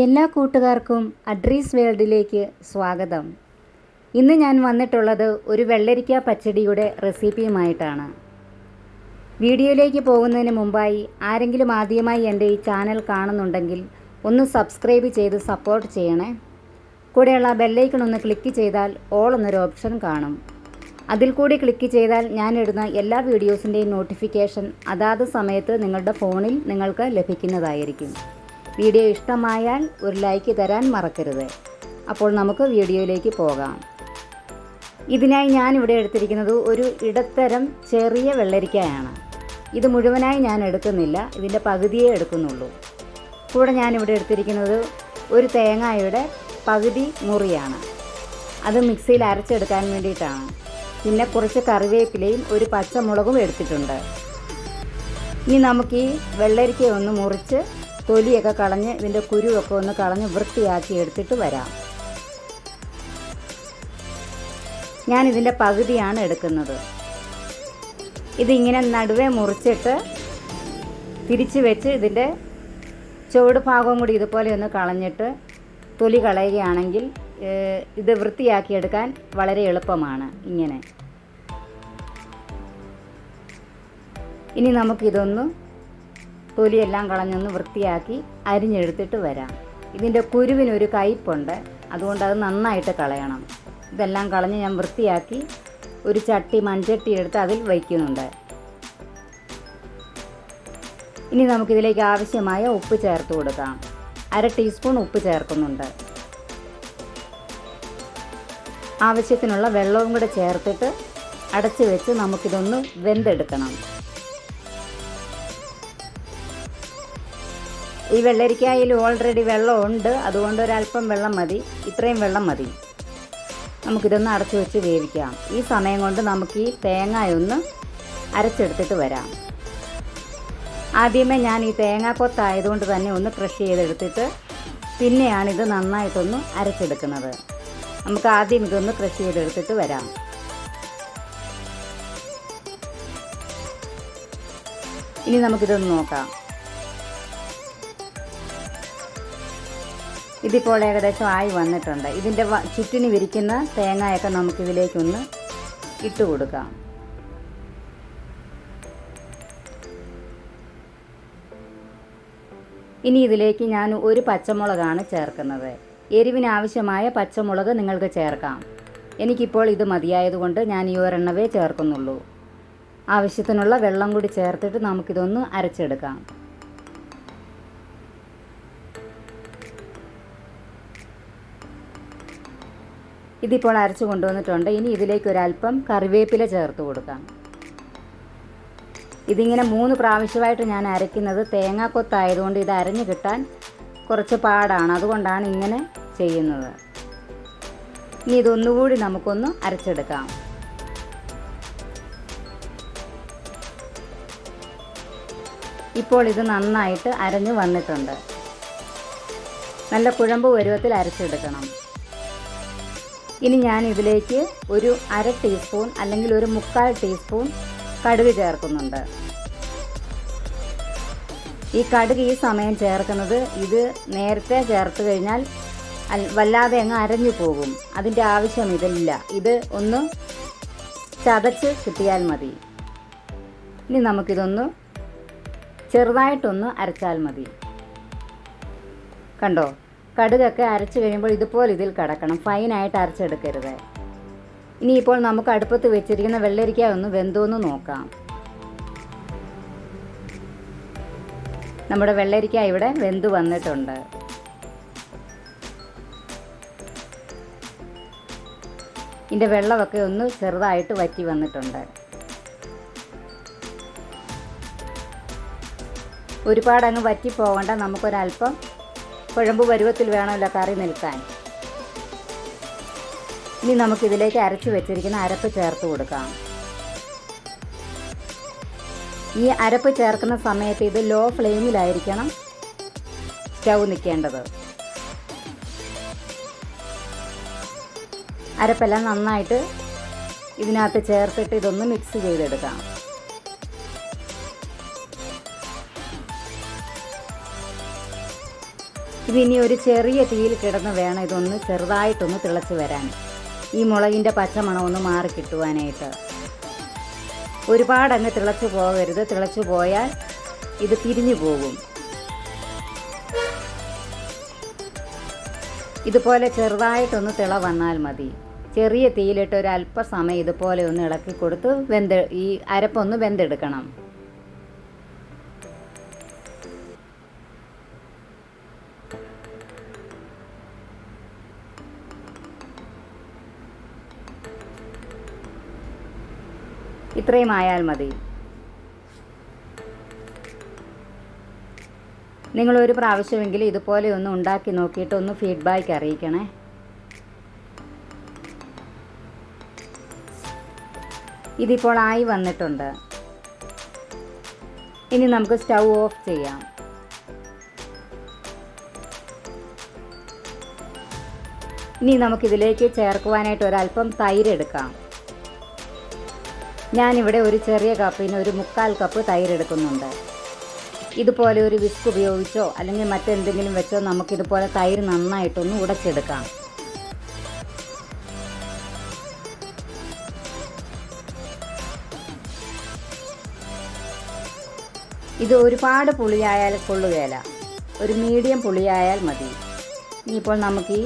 എല്ലാ കൂട്ടുകാർക്കും അഡ്രീസ് വേൾഡിലേക്ക് സ്വാഗതം. ഇന്ന് ഞാൻ വന്നിട്ടുള്ളത് ഒരു വെള്ളരിക്ക പച്ചടിയുടെ റെസിപ്പിയുമായിട്ടാണ്. വീഡിയോയിലേക്ക് പോകുന്നതിന് മുമ്പായി ആരെങ്കിലും ആദ്യമായി എൻ്റെ ഈ ചാനൽ കാണുന്നുണ്ടെങ്കിൽ ഒന്ന് സബ്സ്ക്രൈബ് ചെയ്ത് സപ്പോർട്ട് ചെയ്യണേ. കൂടെയുള്ള ബെല്ലൈക്കൺ ഒന്ന് ക്ലിക്ക് ചെയ്താൽ ഓൾ എന്നൊരു ഓപ്ഷൻ കാണും. അതിൽ കൂടി ക്ലിക്ക് ചെയ്താൽ ഞാൻ ഇടുന്ന എല്ലാ വീഡിയോസിൻ്റെയും നോട്ടിഫിക്കേഷൻ അതാത് സമയത്ത് നിങ്ങളുടെ ഫോണിൽ നിങ്ങൾക്ക് ലഭിക്കുന്നതായിരിക്കും. വീഡിയോ ഇഷ്ടമായാൽ ഒരു ലൈക്ക് തരാൻ മറക്കരുത്. അപ്പോൾ നമുക്ക് വീഡിയോയിലേക്ക് പോകാം. ഇതിനായി ഞാനിവിടെ എടുത്തിരിക്കുന്നത് ഒരു ഇടത്തരം ചെറിയ വെള്ളരിക്കയാണ്. ഇത് മുഴുവനായി ഞാൻ എടുക്കുന്നില്ല, ഇതിൻ്റെ പകുതിയേ എടുക്കുന്നുള്ളൂ. കൂടെ ഞാനിവിടെ എടുത്തിരിക്കുന്നത് ഒരു തേങ്ങയുടെ പകുതി മുറിയാണ്. അത് മിക്സിയിൽ അരച്ചെടുക്കാൻ വേണ്ടിയിട്ടാണ്. പിന്നെ കുറച്ച് കറിവേപ്പിലയും ഒരു പച്ചമുളകും എടുത്തിട്ടുണ്ട്. ഇനി നമുക്ക് ഈ വെള്ളരിക്ക ഒന്ന് മുറിച്ച് തൊലിയൊക്കെ കളഞ്ഞ് ഇതിൻ്റെ കുരുവൊക്കെ ഒന്ന് കളഞ്ഞ് വൃത്തിയാക്കി എടുത്തിട്ട് വരാം. ഞാനിതിൻ്റെ പകുതിയാണ് എടുക്കുന്നത്. ഇതിങ്ങനെ നടുവേ മുറിച്ചിട്ട് തിരിച്ച് വെച്ച് ഇതിൻ്റെ ചുവട് ഭാഗവും കൂടി ഇതുപോലെ ഒന്ന് കളഞ്ഞിട്ട് തൊലി കളയുകയാണെങ്കിൽ ഇത് വൃത്തിയാക്കിയെടുക്കാൻ വളരെ എളുപ്പമാണ്. ഇങ്ങനെ ഇനി നമുക്കിതൊന്ന് തൊലിയെല്ലാം കളഞ്ഞൊന്ന് വൃത്തിയാക്കി അരിഞ്ഞെടുത്തിട്ട് വരാം. ഇതിൻ്റെ കുരുവിനൊരു കയ്പുണ്ട്, അതുകൊണ്ട് അത് നന്നായിട്ട് കളയണം. ഇതെല്ലാം കളഞ്ഞ് ഞാൻ വൃത്തിയാക്കി ഒരു മൺചട്ടി എടുത്ത് അതിൽ വയ്ക്കുന്നുണ്ട്. ഇനി നമുക്കിതിലേക്ക് ആവശ്യമായ ഉപ്പ് ചേർത്ത് കൊടുക്കാം. 1/2 ടീസ്പൂൺ ഉപ്പ് ചേർക്കുന്നുണ്ട്. ആവശ്യത്തിനുള്ള വെള്ളവും കൂടെ ചേർത്തിട്ട് അടച്ച് വെച്ച് നമുക്കിതൊന്ന് വെന്തെടുക്കണം. ഈ വെള്ളരിക്കായിൽ ഓൾറെഡി വെള്ളമുണ്ട്, അതുകൊണ്ട് ഒരല്പം വെള്ളം മതി. ഇത്രയും വെള്ളം മതി. നമുക്കിതൊന്ന് അടച്ചു വെച്ച് വേവിക്കാം. ഈ സമയം കൊണ്ട് നമുക്ക് ഈ തേങ്ങയൊന്ന് അരച്ചെടുത്തിട്ട് വരാം. ആദ്യമേ ഞാൻ ഈ തേങ്ങാക്കൊത്തായതുകൊണ്ട് തന്നെ ഒന്ന് ക്രഷ് ചെയ്തെടുത്തിട്ട് പിന്നെയാണ് ഇത് നന്നായിട്ടൊന്ന് അരച്ചെടുക്കുന്നത്. നമുക്ക് ആദ്യം ഇതൊന്ന് ക്രഷ് ചെയ്തെടുത്തിട്ട് വരാം. ഇനി നമുക്കിതൊന്ന് നോക്കാം. ഇതിപ്പോൾ ഏകദേശം ആയി വന്നിട്ടുണ്ട്. ഇതിൻ്റെ ചുറ്റിന് വിരിക്കുന്ന തേങ്ങയൊക്കെ നമുക്കിതിലേക്കൊന്ന് ഇട്ട് കൊടുക്കാം. ഇനി ഇതിലേക്ക് ഞാൻ ഒരു പച്ചമുളകാണ് ചേർക്കുന്നത്. എരിവിനാവശ്യമായ പച്ചമുളക് നിങ്ങൾക്ക് ചേർക്കാം. എനിക്കിപ്പോൾ ഇത് മതിയായതുകൊണ്ട് ഞാൻ ഈ ഒരെണ്ണവേ ചേർക്കുന്നുള്ളൂ. ആവശ്യത്തിനുള്ള വെള്ളം കൂടി ചേർത്തിട്ട് നമുക്കിതൊന്ന് അരച്ചെടുക്കാം. ഇതിപ്പോൾ അരച്ച് കൊണ്ടുവന്നിട്ടുണ്ട്. ഇനി ഇതിലേക്ക് ഒരല്പം കറിവേപ്പില ചേർത്ത് കൊടുക്കാം. ഇതിങ്ങനെ 3 പ്രാവശ്യമായിട്ട് ഞാൻ അരയ്ക്കുന്നത് തേങ്ങാക്കൊത്തായതുകൊണ്ട് ഇത് അരഞ്ഞ് കിട്ടാൻ കുറച്ച് പാടാണ്, അതുകൊണ്ടാണ് ഇങ്ങനെ ചെയ്യുന്നത്. ഇനി ഇതൊന്നുകൂടി നമുക്കൊന്ന് അരച്ചെടുക്കാം. ഇപ്പോൾ ഇത് നന്നായിട്ട് അരഞ്ഞ് വന്നിട്ടുണ്ട്. നല്ല കുഴമ്പ് പരുവത്തിൽ അരച്ചെടുക്കണം. ഇനി ഞാൻ ഇതിലേക്ക് ഒരു 1/2 ടീസ്പൂൺ അല്ലെങ്കിൽ ഒരു 3/4 ടീസ്പൂൺ കടുക് ചേർക്കുന്നുണ്ട്. ഈ കടുക് ഈ സമയം ചേർക്കുന്നത് ഇത് നേരത്തെ ചേർത്ത് കഴിഞ്ഞാൽ വല്ലാതെ അങ്ങ് അരഞ്ഞു പോകും. അതിൻ്റെ ആവശ്യം ഇതില്ല. ഇത് ഒന്ന് ചതച്ച് കിട്ടിയാൽ മതി. ഇനി നമുക്കിതൊന്ന് ചെറുതായിട്ടൊന്ന് അരച്ചാൽ മതി. കണ്ടോ, കടുകൊക്കെ അരച്ച് കഴിയുമ്പോൾ ഇതുപോലെ ഇതിൽ കിടക്കണം. ഫൈനായിട്ട് അരച്ചെടുക്കരുത്. ഇനിയിപ്പോൾ നമുക്ക് അടുപ്പത്ത് വെച്ചിരിക്കുന്ന വെള്ളരിക്ക ഒന്ന് വെന്തോന്ന് നോക്കാം. നമ്മുടെ വെള്ളരിക്ക ഇവിടെ വെന്ത് വന്നിട്ടുണ്ട്. ഇതിൻ്റെ വെള്ളമൊക്കെ ഒന്ന് ചെറുതായിട്ട് വറ്റി വന്നിട്ടുണ്ട്. ഒരുപാട് അങ്ങ് വറ്റിപ്പോകണ്ട, നമുക്കൊരല്പം കുഴമ്പ് പരുവത്തിൽ വേണമല്ലോ കറി നിൽക്കാൻ. ഇനി നമുക്കിതിലേക്ക് അരച്ച് വെച്ചിരിക്കുന്ന അരപ്പ് ചേർത്ത് കൊടുക്കാം. ഈ അരപ്പ് ചേർക്കുന്ന സമയത്ത് ഇത് ലോ ഫ്ലെയിമിലായിരിക്കണം സ്റ്റൗ നിൽക്കേണ്ടത്. അരപ്പെല്ലാം നന്നായിട്ട് ഇതിനകത്ത് ചേർത്തിട്ട് ഇതൊന്ന് മിക്സ് ചെയ്തെടുക്കാം. ഇതിനി ഒരു ചെറിയ തീയിൽ കിടന്ന് വേണം ഇതൊന്ന് ചെറുതായിട്ടൊന്ന് തിളച്ച് വരാൻ, ഈ മുളകിൻ്റെ പച്ചമണം ഒന്ന് മാറി കിട്ടുവാനായിട്ട്. ഒരുപാടങ്ങ് തിളച്ച് പോകരുത്, തിളച്ച് പോയാൽ ഇത് പിരിഞ്ഞു പോകും. ഇതുപോലെ ചെറുതായിട്ടൊന്ന് തിള വന്നാൽ മതി. ചെറിയ തീയിലിട്ട് ഒരു അല്പസമയം ഇതുപോലെ ഒന്ന് ഇളക്കി കൊടുത്ത് ഈ അരപ്പൊന്ന് വെന്തെടുക്കണം. ഇത്രയും ആയാൽ മതി. നിങ്ങളൊരു പ്രാവശ്യമെങ്കിലും ഇതുപോലെ ഒന്ന് ഉണ്ടാക്കി നോക്കിയിട്ട് ഒന്ന് ഫീഡ്ബാക്ക് അറിയിക്കണേ. ഇതിപ്പോൾ ആയി വന്നിട്ടുണ്ട്. ഇനി നമുക്ക് സ്റ്റൗ ഓഫ് ചെയ്യാം. ഇനി നമുക്കിതിലേക്ക് ചേർക്കുവാനായിട്ട് ഒരല്പം തൈര് എടുക്കാം. ഞാനിവിടെ ഒരു ചെറിയ കപ്പിന് ഒരു 1/4 കപ്പ് തൈര് എടുക്കുന്നുണ്ട്. ഇതുപോലെ ഒരു വിസ്ക് ഉപയോഗിച്ചോ അല്ലെങ്കിൽ മറ്റെന്തെങ്കിലും വെച്ചോ നമുക്കിതുപോലെ തൈര് നന്നായിട്ടൊന്ന് ഉടച്ചെടുക്കാം. ഇത് ഒരുപാട് പുളിയായാൽ കൊള്ളുകയില്ല, ഒരു മീഡിയം പുളിയായാൽ മതി. ഇനിയിപ്പോൾ നമുക്ക് ഈ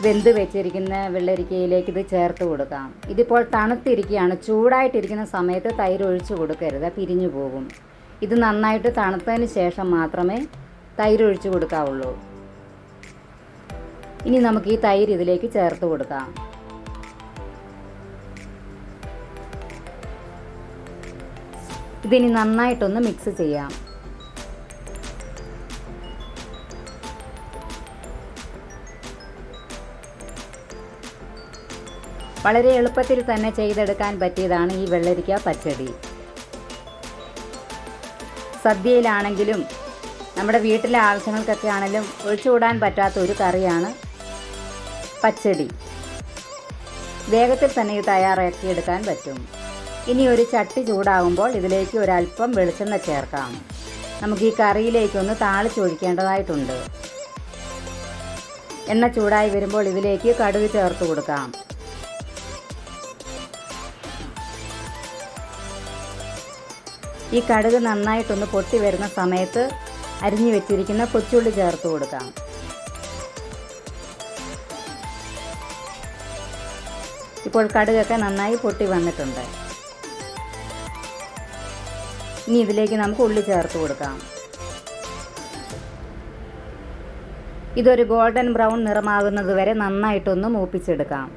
വെന്ത് വെച്ചിരിക്കുന്ന വെള്ളരിക്കയിലേക്ക് ഇത് ചേർത്ത് കൊടുക്കാം. ഇതിപ്പോൾ തണുത്തിരിക്കുകയാണ്. ചൂടായിട്ടിരിക്കുന്ന സമയത്ത് തൈര് ഒഴിച്ച് കൊടുക്കരുത്, പിരിഞ്ഞു പോകും. ഇത് നന്നായിട്ട് തണുത്തതിന് ശേഷം മാത്രമേ തൈര് ഒഴിച്ച് കൊടുക്കാവുള്ളൂ. ഇനി നമുക്ക് ഈ തൈര് ഇതിലേക്ക് ചേർത്ത് കൊടുക്കാം. ഇതിനി നന്നായിട്ടൊന്ന് മിക്സ് ചെയ്യാം. വളരെ എളുപ്പത്തിൽ തന്നെ ചെയ്തെടുക്കാൻ പറ്റിയതാണ് ഈ വെള്ളരിക്ക പച്ചടി. സദ്യയിലാണെങ്കിലും നമ്മുടെ വീട്ടിലെ ആവശ്യങ്ങൾക്കൊക്കെ ആണെങ്കിലും ഒഴിച്ചുകൂടാൻ പറ്റാത്ത ഒരു കറിയാണ് പച്ചടി. വേഗത്തിൽ തന്നെ ഇത് തയ്യാറാക്കിയെടുക്കാൻ പറ്റും. ഇനി ഒരു ചട്ടി ചൂടാകുമ്പോൾ ഇതിലേക്ക് ഒരല്പം വെളിച്ചെണ്ണ ചേർക്കാം. നമുക്ക് ഈ കറിയിലേക്കൊന്ന് താളിച്ചൊഴിക്കേണ്ടതായിട്ടുണ്ട്. എണ്ണ ചൂടായി വരുമ്പോൾ ഇതിലേക്ക് കടുക് ചേർത്ത് കൊടുക്കാം. ഈ കടുക് നന്നായിട്ടൊന്ന് പൊട്ടി വരുന്ന സമയത്ത് അരിഞ്ഞു വെച്ചിരിക്കുന്ന കൊച്ചുള്ളി ചേർത്ത് കൊടുക്കാം. ഇപ്പോൾ കടുകൊക്കെ നന്നായി പൊട്ടി വന്നിട്ടുണ്ട്. ഇനി ഇതിലേക്ക് നമുക്ക് ഉള്ളി ചേർത്ത് കൊടുക്കാം. ഇതൊരു ഗോൾഡൻ ബ്രൗൺ നിറമാകുന്നത് വരെ നന്നായിട്ടൊന്ന് മൂപ്പിച്ചെടുക്കാം.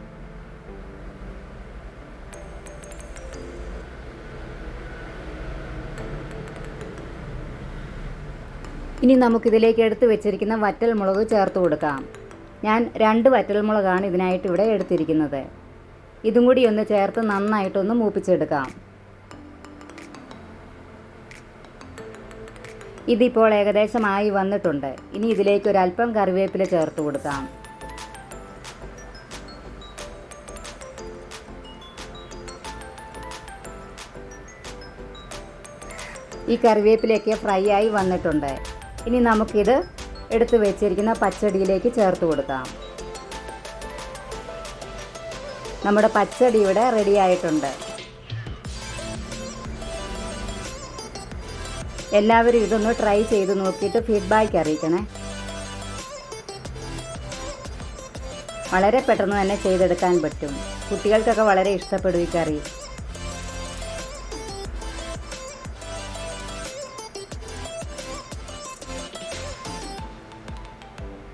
ഇനി നമുക്കിതിലേക്ക് എടുത്ത് വെച്ചിരിക്കുന്ന വറ്റൽമുളക് ചേർത്ത് കൊടുക്കാം. ഞാൻ 2 വറ്റൽമുളകാണ് ഇതിനായിട്ട് ഇവിടെ എടുത്തിരിക്കുന്നത്. ഇതും കൂടി ഒന്ന് ചേർത്ത് നന്നായിട്ടൊന്ന് മൂപ്പിച്ചെടുക്കാം. ഇതിപ്പോൾ ഏകദേശമായി വന്നിട്ടുണ്ട്. ഇനി ഇതിലേക്ക് ഒരല്പം കറിവേപ്പില ചേർത്ത് കൊടുക്കാം. ഈ കറിവേപ്പിലയൊക്കെ ഫ്രൈ ആയി വന്നിട്ടുണ്ട്. ഇനി നമുക്കിത് എടുത്ത് വെച്ചിരിക്കുന്ന പച്ചടിയിലേക്ക് ചേർത്ത് കൊടുക്കാം. നമ്മുടെ പച്ചടി ഇവിടെ റെഡി ആയിട്ടുണ്ട്. എല്ലാവരും ഇതൊന്ന് ട്രൈ ചെയ്ത് നോക്കിയിട്ട് ഫീഡ്ബാക്ക് അറിയിക്കണേ. വളരെ പെട്ടെന്ന് തന്നെ ചെയ്തെടുക്കാൻ പറ്റും. കുട്ടികൾക്കൊക്കെ വളരെ ഇഷ്ടപ്പെടും ഈ കറി.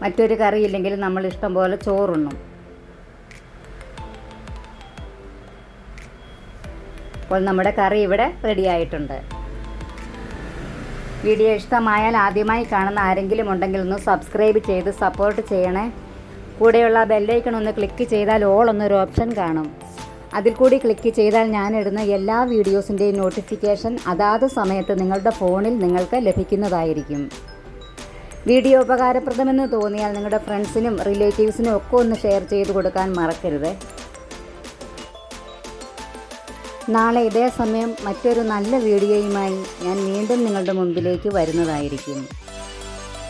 മറ്റൊരു കറിയില്ലെങ്കിൽ നമ്മൾ ഇഷ്ടം പോലെ ചോറുണ്ണും. അപ്പോൾ നമ്മുടെ കറി ഇവിടെ റെഡി ആയിട്ടുണ്ട്. വീഡിയോ ഇഷ്ടമായാൽ ആദ്യമായി കാണുന്ന ആരെങ്കിലും ഉണ്ടെങ്കിൽ ഒന്ന് സബ്സ്ക്രൈബ് ചെയ്ത് സപ്പോർട്ട് ചെയ്യണേ. കൂടെയുള്ള ബെല്ലൈക്കൺ ഒന്ന് ക്ലിക്ക് ചെയ്താൽ ഓൾ എന്നൊരു ഓപ്ഷൻ കാണും. അതിൽ കൂടി ക്ലിക്ക് ചെയ്താൽ ഞാനിടുന്ന എല്ലാ വീഡിയോസിൻ്റെയും നോട്ടിഫിക്കേഷൻ അതാത് സമയത്ത് നിങ്ങളുടെ ഫോണിൽ നിങ്ങൾക്ക് ലഭിക്കുന്നതായിരിക്കും. വീഡിയോ ഉപകാരപ്രദമെന്ന് തോന്നിയാൽ നിങ്ങളുടെ ഫ്രണ്ട്സിനും റിലേറ്റീവ്സിനും ഒക്കെ ഒന്ന് ഷെയർ ചെയ്ത് കൊടുക്കാൻ മറക്കരുത്. നാളെ ഇതേ സമയം മറ്റൊരു നല്ല വീഡിയോയുമായി ഞാൻ വീണ്ടും നിങ്ങളുടെ മുമ്പിലേക്ക് വരുന്നതായിരിക്കും.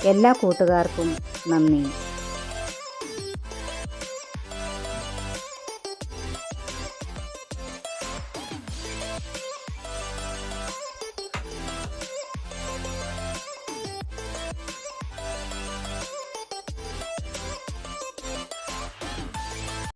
എല്ലാ കൂട്ടുകാർക്കും നന്ദി.